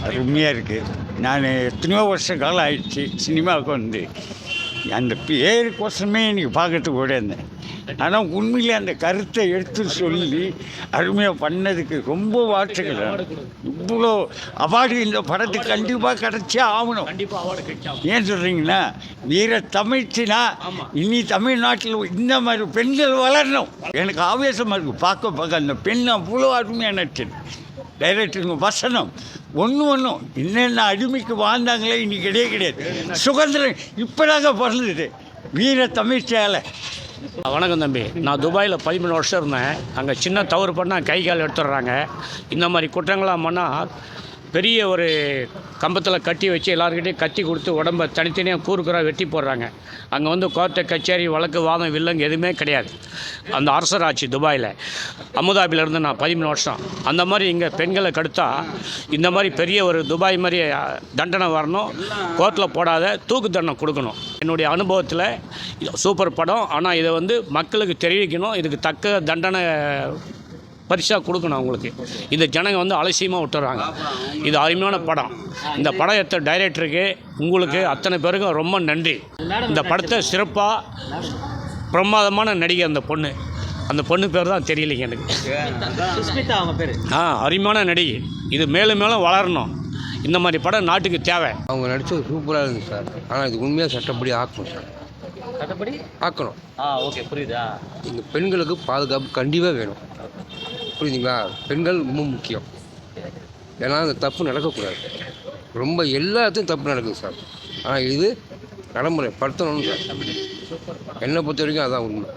அருமையாக இருக்குது. நான் எத்தனையோ வருஷ காலம் ஆயிடுச்சு சினிமாவுக்கு வந்து. அந்த பேருக்கோசமே இன்றைக்கி பார்க்கறதுக்கு கூட இருந்தேன். ஆனால் உண்மையிலே அந்த கருத்தை எடுத்து சொல்லி அருமையாக பண்ணதுக்கு ரொம்ப வாழ்த்துக்கள். இவ்வளோ அவார்டு இந்த படத்துக்கு கண்டிப்பாக கிடச்சே ஆகணும். ஏன் சொல்கிறீங்கன்னா, வீர தமிழ்ச்சினா இனி தமிழ்நாட்டில் இந்த மாதிரி பெண்கள் வளரணும். எனக்கு ஆவேசமாக இருக்குது பார்க்க அந்த பெண் அவ்வளோ அருமையாக நடிச்சது. டைரக்டருங்க வசனம் ஒன்றும் என்னென்ன அடிமைக்கு வாழ்ந்தாங்களே இன்னைக்கு கிடையாது. சுதந்திரம் இப்போ தாங்க பிறந்தது வீர தமிழ்ச்சியால். வணக்கம் தம்பி. நான் துபாயில் 13 வருஷம் இருந்தேன். அங்கே சின்ன தவறு பண்ணால் கை கால் எடுத்துடுறாங்க. இந்த மாதிரி குற்றங்களாம் பண்ணால் பெரிய ஒரு கம்பத்தில் கட்டி வச்சு எல்லாருக்கிட்டையும் கத்தி கொடுத்து உடம்பை தனித்தனியாக கூறுக்குறாக வெட்டி போடுறாங்க. அங்கே வந்து கோர்ட்டு கச்சேரி வழக்கு வாதம் வில்லங்க எதுவுமே கிடையாது. அந்த அரசர் ஆட்சி துபாயில். அமுதாபியில் இருந்து நான் 13 வருஷம். அந்த மாதிரி இங்கே பெண்களை கடுத்தா இந்த மாதிரி பெரிய ஒரு துபாய் மாதிரி தண்டனை வரணும். கோர்ட்டில் போடாத தூக்கு தண்டனை கொடுக்கணும். என்னுடைய அனுபவத்தில் சூப்பர் படம். ஆனால் இதை வந்து மக்களுக்கு தெரிவிக்கணும். இதுக்கு தக்க தண்டனை பரிசாக கொடுக்கணும் அவங்களுக்கு. இந்த ஜனங்க வந்து அலட்சியமாக விட்டுறாங்க. இது அருமையான படம். இந்த படம் எடுத்த டைரக்டருக்கு உங்களுக்கு அத்தனை பேருக்கும் ரொம்ப நன்றி. இந்த படத்தை சிறப்பாக பிரமாதமான நடிகை அந்த பொண்ணு பேர் தான் தெரியலைங்க எனக்கு. அருமையான நடிகை. இது மேலும் மேலும் வளரணும். இந்த மாதிரி படம் நாட்டுக்கு தேவை. அவங்க நடித்தது சூப்பராக இருந்துச்சு சார். ஆனால் இது உண்மையாக சட்டப்படி ஆக்கணும் சார். சட்டப்படி ஆக்கணும். ஓகே, புரியுதா? இந்த பெண்களுக்கு பாதுகாப்பு கண்டிப்பாக வேணும். புரியுதுங்களா? பெண்கள் ரொம்ப முக்கியம். ஏன்னா அந்த தப்பு நடக்கக்கூடாது. ரொம்ப எல்லாத்தையும் தப்பு நடக்குது சார். ஆனால் இது நடைமுறைப்படுத்தணும்னு சார். என்னை பொறுத்த வரைக்கும் அதான் உண்மை.